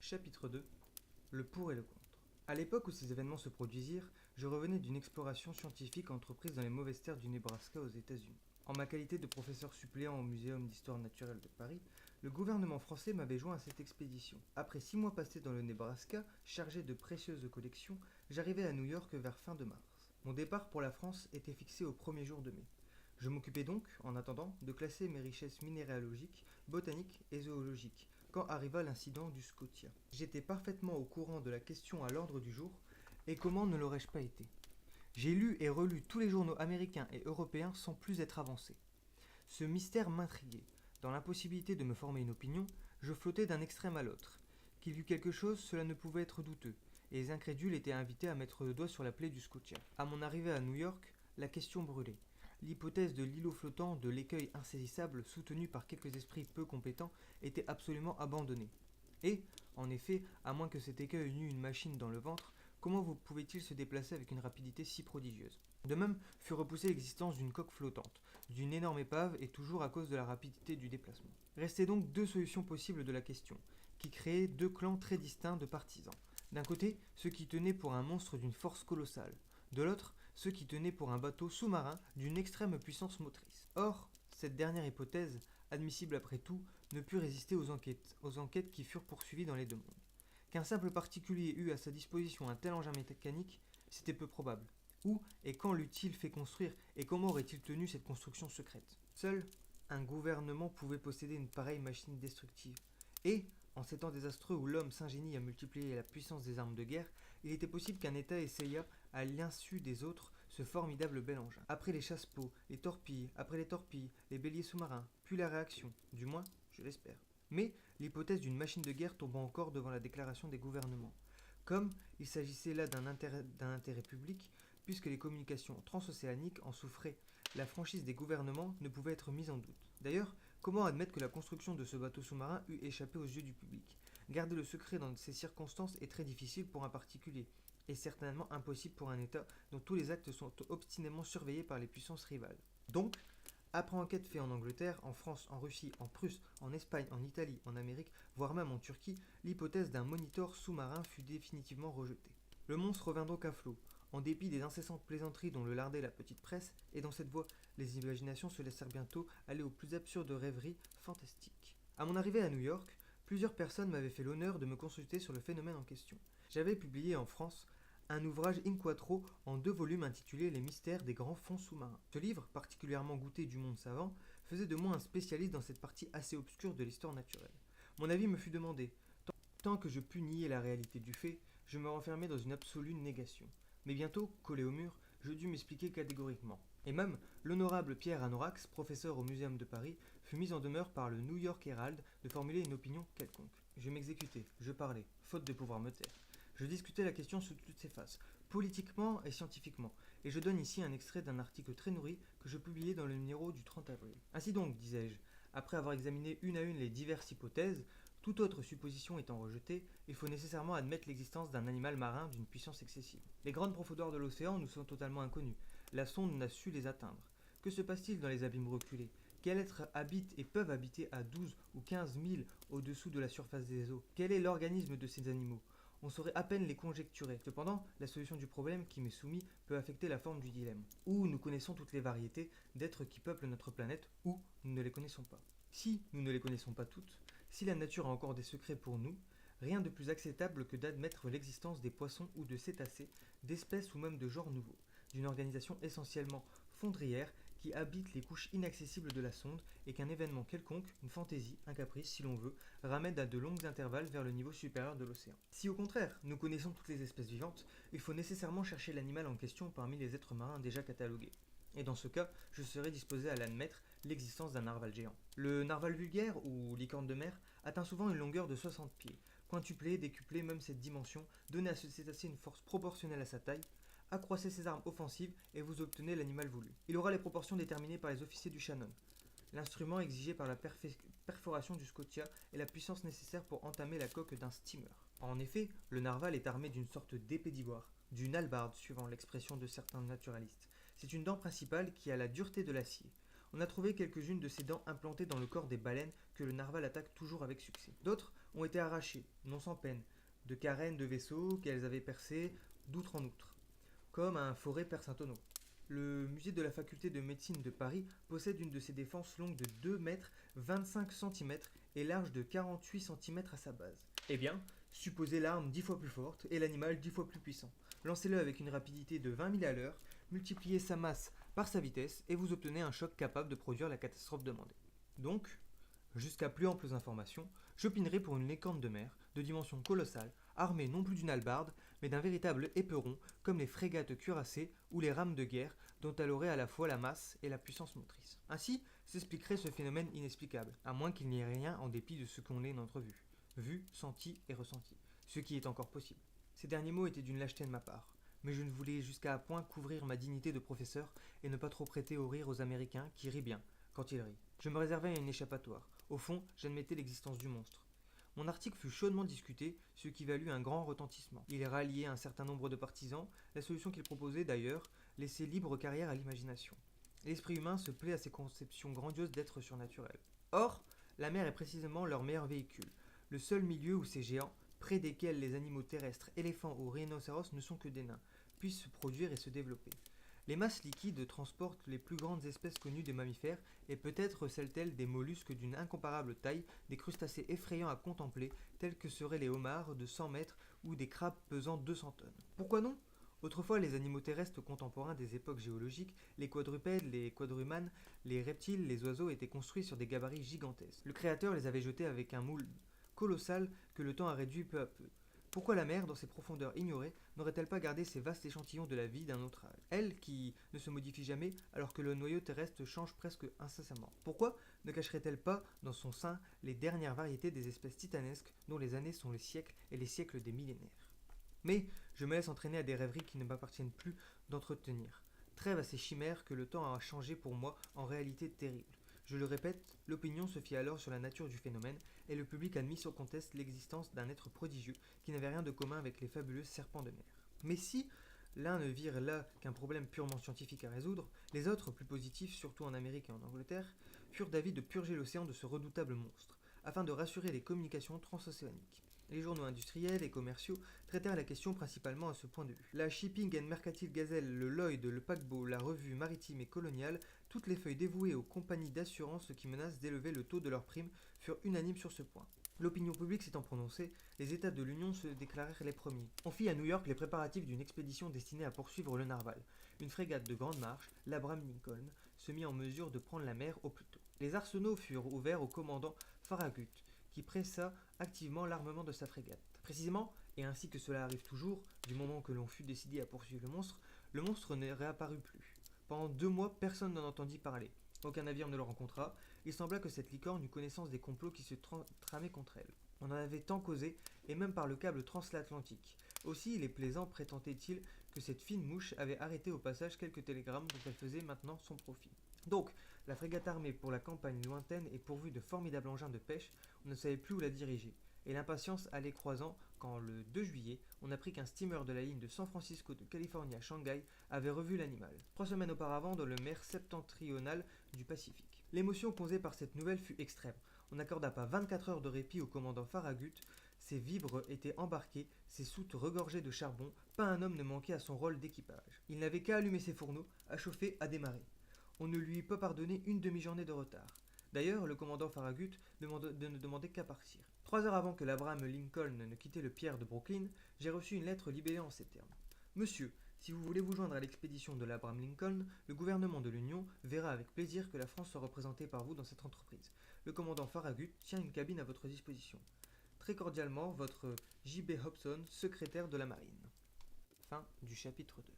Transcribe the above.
Chapitre 2. Le pour et le contre. À l'époque où ces événements se produisirent, je revenais d'une exploration scientifique entreprise dans les mauvaises terres du Nebraska aux États-Unis. En ma qualité de professeur suppléant au Muséum d'histoire naturelle de Paris, le gouvernement français m'avait joint à cette expédition. Après 6 mois passés dans le Nebraska, chargé de précieuses collections, j'arrivais à New York vers fin de mars. Mon départ pour la France était fixé au premier jour de mai. Je m'occupais donc, en attendant, de classer mes richesses minéralogiques, botaniques et zoologiques, quand arriva l'incident du Scotia. J'étais parfaitement au courant de la question à l'ordre du jour, et comment ne l'aurais-je pas été? J'ai lu et relu tous les journaux américains et européens sans plus être avancé. Ce mystère m'intriguait. Dans l'impossibilité de me former une opinion, je flottais d'un extrême à l'autre. Qu'il y eût quelque chose, cela ne pouvait être douteux, et les incrédules étaient invités à mettre le doigt sur la plaie du Scotia. À mon arrivée à New York, la question brûlait. L'hypothèse de l'îlot flottant, de l'écueil insaisissable, soutenu par quelques esprits peu compétents, était absolument abandonnée. Et, en effet, à moins que cet écueil n'eût une machine dans le ventre, comment pouvait-il se déplacer avec une rapidité si prodigieuse? De même fut repoussée l'existence d'une coque flottante, d'une énorme épave, et toujours à cause de la rapidité du déplacement. Restaient donc deux solutions possibles de la question, qui créaient deux clans très distincts de partisans. D'un côté, ceux qui tenaient pour un monstre d'une force colossale, de l'autre, ceux qui tenaient pour un bateau sous-marin d'une extrême puissance motrice. Or, cette dernière hypothèse, admissible après tout, ne put résister aux enquêtes qui furent poursuivies dans les deux mondes. Qu'un simple particulier eût à sa disposition un tel engin mécanique, c'était peu probable. Où et quand l'eût-il fait construire, et comment aurait-il tenu cette construction secrète? Seul un gouvernement pouvait posséder une pareille machine destructive. Et, en ces temps désastreux où l'homme s'ingénie à multiplier la puissance des armes de guerre, il était possible qu'un État essayât, à l'insu des autres, ce formidable bel engin. Après les chasse-peaux, les torpilles, après les torpilles, les béliers sous-marins, puis la réaction, du moins, je l'espère. Mais l'hypothèse d'une machine de guerre tomba encore devant la déclaration des gouvernements. Comme il s'agissait là d'un intérêt public, puisque les communications transocéaniques en souffraient, la franchise des gouvernements ne pouvait être mise en doute. D'ailleurs, comment admettre que la construction de ce bateau sous-marin eût échappé aux yeux du public? Garder le secret dans ces circonstances est très difficile pour un particulier, et certainement impossible pour un État dont tous les actes sont obstinément surveillés par les puissances rivales. Donc, après enquête faite en Angleterre, en France, en Russie, en Prusse, en Espagne, en Italie, en Amérique, voire même en Turquie, l'hypothèse d'un monitor sous-marin fut définitivement rejetée. Le monstre revint donc à flot, en dépit des incessantes plaisanteries dont le lardait la petite presse, et dans cette voie, les imaginations se laissèrent bientôt aller aux plus absurdes rêveries fantastiques. À mon arrivée à New York, plusieurs personnes m'avaient fait l'honneur de me consulter sur le phénomène en question. J'avais publié en France un ouvrage in quattro en 2 volumes intitulé Les mystères des grands fonds sous-marins. Ce livre, particulièrement goûté du monde savant, faisait de moi un spécialiste dans cette partie assez obscure de l'histoire naturelle. Mon avis me fut demandé. Tant que je pus nier la réalité du fait, je me renfermai dans une absolue négation. Mais bientôt, collé au mur, je dus m'expliquer catégoriquement. Et même, l'honorable Pierre Anorax, professeur au Muséum de Paris, fut mis en demeure par le New York Herald de formuler une opinion quelconque. Je m'exécutais, je parlais, faute de pouvoir me taire. Je discutais la question sous toutes ses faces, politiquement et scientifiquement, et je donne ici un extrait d'un article très nourri que je publiai dans le numéro du 30 avril. Ainsi donc, disais-je, après avoir examiné une à une les diverses hypothèses, toute autre supposition étant rejetée, il faut nécessairement admettre l'existence d'un animal marin d'une puissance excessive. Les grandes profondeurs de l'océan nous sont totalement inconnues. La sonde n'a su les atteindre. Que se passe-t-il dans les abîmes reculés? Quels êtres habitent et peuvent habiter à 12 ou 15 milles au-dessous de la surface des eaux? Quel est l'organisme de ces animaux? On saurait à peine les conjecturer. Cependant, la solution du problème qui m'est soumis peut affecter la forme du dilemme. Ou nous connaissons toutes les variétés d'êtres qui peuplent notre planète, ou nous ne les connaissons pas. Si nous ne les connaissons pas toutes, si la nature a encore des secrets pour nous, rien de plus acceptable que d'admettre l'existence des poissons ou de cétacés, d'espèces ou même de genres nouveaux, d'une organisation essentiellement fondrière qui habite les couches inaccessibles de la sonde et qu'un événement quelconque, une fantaisie, un caprice si l'on veut, ramène à de longs intervalles vers le niveau supérieur de l'océan. Si au contraire, nous connaissons toutes les espèces vivantes, il faut nécessairement chercher l'animal en question parmi les êtres marins déjà catalogués. Et dans ce cas, je serais disposé à l'admettre, l'existence d'un narval géant. Le narval vulgaire, ou licorne de mer, atteint souvent une longueur de 60 pieds. Quintupler, décupler même cette dimension, donner à ce cétacé une force proportionnelle à sa taille, accroissez ses armes offensives et vous obtenez l'animal voulu. Il aura les proportions déterminées par les officiers du Shannon, l'instrument exigé par la perforation du Scotia et la puissance nécessaire pour entamer la coque d'un steamer. En effet, le narval est armé d'une sorte d'épée d'ivoire, d'une hallebarde suivant l'expression de certains naturalistes. C'est une dent principale qui a la dureté de l'acier. On a trouvé quelques-unes de ces dents implantées dans le corps des baleines que le narval attaque toujours avec succès. D'autres ont été arrachées, non sans peine, de carènes de vaisseaux qu'elles avaient percées d'outre en outre, comme un forêt perd un tonneau. Le musée de la faculté de médecine de Paris possède une de ces défenses longue de 2 mètres 25 cm et large de 48 cm à sa base. Eh bien, supposez l'arme 10 fois plus forte et l'animal 10 fois plus puissant. Lancez-le avec une rapidité de 20 000 à l'heure, multipliez sa masse par sa vitesse et vous obtenez un choc capable de produire la catastrophe demandée. Donc, jusqu'à plus amples informations, j'opinerai pour une licorne de mer de dimension colossale, armée non plus d'une hallebarde, mais d'un véritable éperon, comme les frégates cuirassées ou les rames de guerre, dont elle aurait à la fois la masse et la puissance motrice. Ainsi s'expliquerait ce phénomène inexplicable, à moins qu'il n'y ait rien en dépit de ce qu'on ait entrevu, vu, senti et ressenti, ce qui est encore possible. Ces derniers mots étaient d'une lâcheté de ma part, mais je ne voulais jusqu'à point couvrir ma dignité de professeur et ne pas trop prêter au rire aux Américains qui rient bien quand ils rient. Je me réservais une échappatoire. Au fond, j'admettais l'existence du monstre. Mon article fut chaudement discuté, ce qui valut un grand retentissement. Il ralliait un certain nombre de partisans, la solution qu'il proposait d'ailleurs laissait libre carrière à l'imagination. L'esprit humain se plaît à ces conceptions grandioses d'êtres surnaturels. Or, la mer est précisément leur meilleur véhicule, le seul milieu où ces géants, près desquels les animaux terrestres, éléphants ou rhinocéros ne sont que des nains, puissent se produire et se développer. Les masses liquides transportent les plus grandes espèces connues des mammifères et peut-être celles-telles des mollusques d'une incomparable taille, des crustacés effrayants à contempler, tels que seraient les homards de 100 mètres ou des crabes pesant 200 tonnes. Pourquoi non ? Autrefois, les animaux terrestres contemporains des époques géologiques, les quadrupèdes, les quadrumanes, les reptiles, les oiseaux étaient construits sur des gabarits gigantesques. Le Créateur les avait jetés avec un moule colossal que le temps a réduit peu à peu. Pourquoi la mer, dans ses profondeurs ignorées, n'aurait-elle pas gardé ces vastes échantillons de la vie d'un autre âge? Elle, qui ne se modifie jamais, alors que le noyau terrestre change presque incessamment. Pourquoi ne cacherait-elle pas dans son sein les dernières variétés des espèces titanesques dont les années sont les siècles et les siècles des millénaires? Mais je me laisse entraîner à des rêveries qui ne m'appartiennent plus d'entretenir. Trêve à ces chimères que le temps a changé pour moi en réalité terrible. Je le répète, l'opinion se fit alors sur la nature du phénomène, et le public admit sans conteste l'existence d'un être prodigieux qui n'avait rien de commun avec les fabuleux serpents de mer. Mais si l'un ne virent là qu'un problème purement scientifique à résoudre, les autres, plus positifs, surtout en Amérique et en Angleterre, furent d'avis de purger l'océan de ce redoutable monstre, afin de rassurer les communications transocéaniques. Les journaux industriels et commerciaux traitèrent la question principalement à ce point de vue. La Shipping and Mercantile Gazelle, le Lloyd, le Paquebot, la Revue maritime et coloniale, toutes les feuilles dévouées aux compagnies d'assurance qui menacent d'élever le taux de leurs primes furent unanimes sur ce point. L'opinion publique s'étant prononcée, les États de l'Union se déclarèrent les premiers. On fit à New York les préparatifs d'une expédition destinée à poursuivre le narval. Une frégate de grande marche, l'Abraham Lincoln, se mit en mesure de prendre la mer au plus tôt. Les arsenaux furent ouverts au commandant Farragut, qui pressa activement l'armement de sa frégate. Précisément, et ainsi que cela arrive toujours, du moment que l'on fut décidé à poursuivre le monstre ne réapparut plus. Pendant 2 mois, personne n'en entendit parler. Aucun navire ne le rencontra. Il sembla que cette licorne eût connaissance des complots qui se tramaient contre elle. On en avait tant causé, et même par le câble transatlantique. Aussi, les plaisants prétendaient-ils que cette fine mouche avait arrêté au passage quelques télégrammes dont elle faisait maintenant son profit. Donc, la frégate armée pour la campagne lointaine et pourvue de formidables engins de pêche, on ne savait plus où la diriger, et l'impatience allait croisant quand, le 2 juillet, on apprit qu'un steamer de la ligne de San Francisco de Californie à Shanghai avait revu l'animal, 3 semaines auparavant dans le mer septentrionale du Pacifique. L'émotion causée par cette nouvelle fut extrême. On n'accorda pas 24 heures de répit au commandant Farragut. Ses vivres étaient embarqués, ses soutes regorgeaient de charbon, pas un homme ne manquait à son rôle d'équipage. Il n'avait qu'à allumer ses fourneaux, à chauffer, à démarrer. On ne lui eût pas pardonné une demi-journée de retard. D'ailleurs, le commandant Farragut ne demandait qu'à partir. 3 heures avant que l'Abraham Lincoln ne quittait le pier de Brooklyn, j'ai reçu une lettre libellée en ces termes. Monsieur, si vous voulez vous joindre à l'expédition de l'Abraham Lincoln, le gouvernement de l'Union verra avec plaisir que la France soit représentée par vous dans cette entreprise. Le commandant Farragut tient une cabine à votre disposition. Très cordialement, votre J.B. Hobson, secrétaire de la Marine. Fin du chapitre 2.